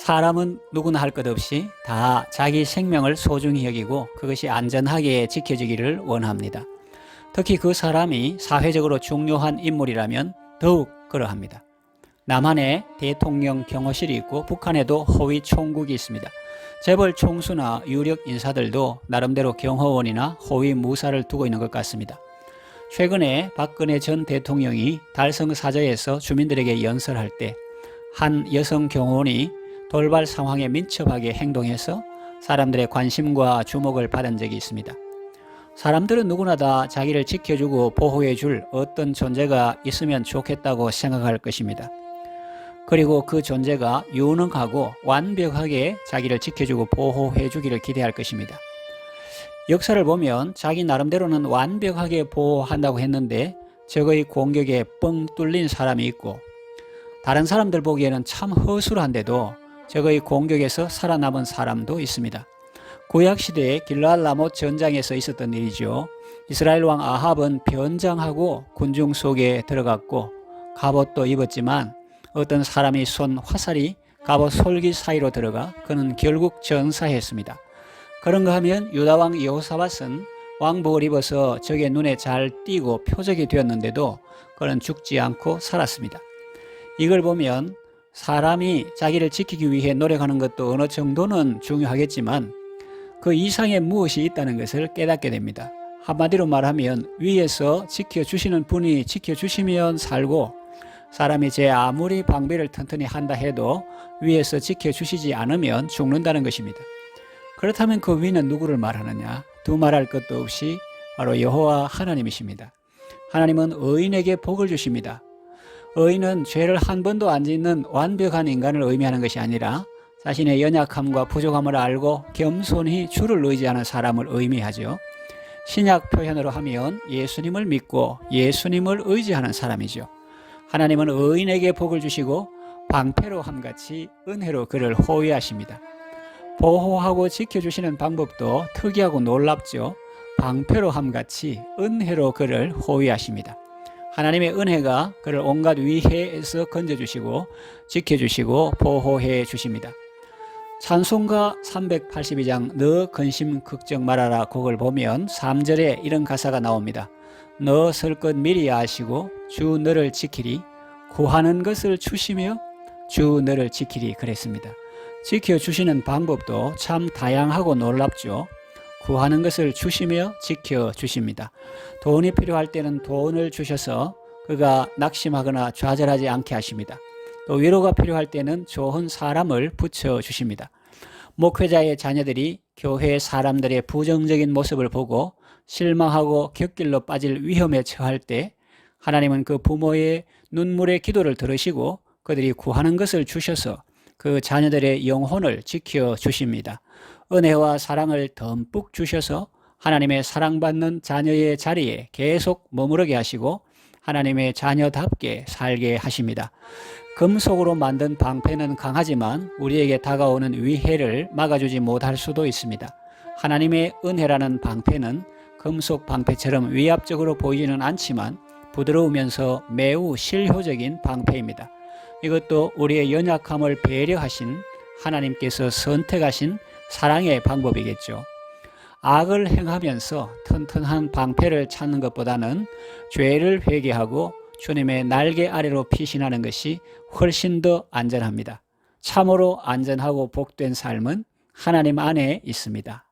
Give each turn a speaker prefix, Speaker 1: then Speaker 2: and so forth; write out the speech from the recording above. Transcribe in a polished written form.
Speaker 1: 사람은 누구나 할 것 없이 다 자기 생명을 소중히 여기고 그것이 안전하게 지켜지기를 원합니다. 특히 그 사람이 사회적으로 중요한 인물이라면 더욱 그러합니다. 남한에 대통령 경호실이 있고 북한에도 허위 총국이 있습니다. 재벌 총수나 유력 인사들도 나름대로 경호원이나 허위 무사를 두고 있는 것 같습니다. 최근에 박근혜 전 대통령이 달성 사저에서 주민들에게 연설할 때 한 여성 경호원이 돌발 상황에 민첩하게 행동해서 사람들의 관심과 주목을 받은 적이 있습니다. 사람들은 누구나 다 자기를 지켜주고 보호해 줄 어떤 존재가 있으면 좋겠다고 생각할 것입니다. 그리고 그 존재가 유능하고 완벽하게 자기를 지켜주고 보호해 주기를 기대할 것입니다. 역사를 보면 자기 나름대로는 완벽하게 보호한다고 했는데 적의 공격에 뻥 뚫린 사람이 있고 다른 사람들 보기에는 참 허술한데도 적의 공격에서 살아남은 사람도 있습니다. 구약시대에 길르앗 라못 전장에서 있었던 일이죠. 이스라엘 왕 아합은 변장하고 군중 속에 들어갔고 갑옷도 입었지만 어떤 사람이 쏜 화살이 갑옷 솔기 사이로 들어가 그는 결국 전사했습니다. 그런가 하면 유다왕 여호사밧은 왕복을 입어서 적의 눈에 잘 띄고 표적이 되었는데도 그는 죽지 않고 살았습니다. 이걸 보면 사람이 자기를 지키기 위해 노력하는 것도 어느 정도는 중요하겠지만 그 이상의 무엇이 있다는 것을 깨닫게 됩니다. 한마디로 말하면 위에서 지켜주시는 분이 지켜주시면 살고 사람이 제 아무리 방비를 튼튼히 한다 해도 위에서 지켜주시지 않으면 죽는다는 것입니다. 그렇다면 그 위는 누구를 말하느냐? 두말할 것도 없이 바로 여호와 하나님이십니다. 하나님은 의인에게 복을 주십니다. 의인은 죄를 한 번도 안 짓는 완벽한 인간을 의미하는 것이 아니라 자신의 연약함과 부족함을 알고 겸손히 주를 의지하는 사람을 의미하죠. 신약 표현으로 하면 예수님을 믿고 예수님을 의지하는 사람이죠. 하나님은 의인에게 복을 주시고 방패로 함같이 은혜로 그를 호위하십니다. 보호하고 지켜주시는 방법도 특이하고 놀랍죠. 방패로 함같이 은혜로 그를 호위하십니다. 하나님의 은혜가 그를 온갖 위해에서 건져주시고 지켜주시고 보호해 주십니다. 찬송가 382장 너 근심 걱정 말아라 곡을 보면 3절에 이런 가사가 나옵니다. 너 설 것 미리 아시고 주 너를 지키리 구하는 것을 주시며 주 너를 지키리 그랬습니다. 지켜주시는 방법도 참 다양하고 놀랍죠. 구하는 것을 주시며 지켜주십니다. 돈이 필요할 때는 돈을 주셔서 그가 낙심하거나 좌절하지 않게 하십니다. 또 위로가 필요할 때는 좋은 사람을 붙여주십니다. 목회자의 자녀들이 교회 사람들의 부정적인 모습을 보고 실망하고 곁길로 빠질 위험에 처할 때 하나님은 그 부모의 눈물의 기도를 들으시고 그들이 구하는 것을 주셔서 그 자녀들의 영혼을 지켜주십니다. 은혜와 사랑을 듬뿍 주셔서 하나님의 사랑받는 자녀의 자리에 계속 머무르게 하시고 하나님의 자녀답게 살게 하십니다. 금속으로 만든 방패는 강하지만 우리에게 다가오는 위해를 막아주지 못할 수도 있습니다. 하나님의 은혜라는 방패는 금속 방패처럼 위압적으로 보이지는 않지만 부드러우면서 매우 실효적인 방패입니다. 이것도 우리의 연약함을 배려하신 하나님께서 선택하신 사랑의 방법이겠죠. 악을 행하면서 튼튼한 방패를 찾는 것보다는 죄를 회개하고 주님의 날개 아래로 피신하는 것이 훨씬 더 안전합니다. 참으로 안전하고 복된 삶은 하나님 안에 있습니다.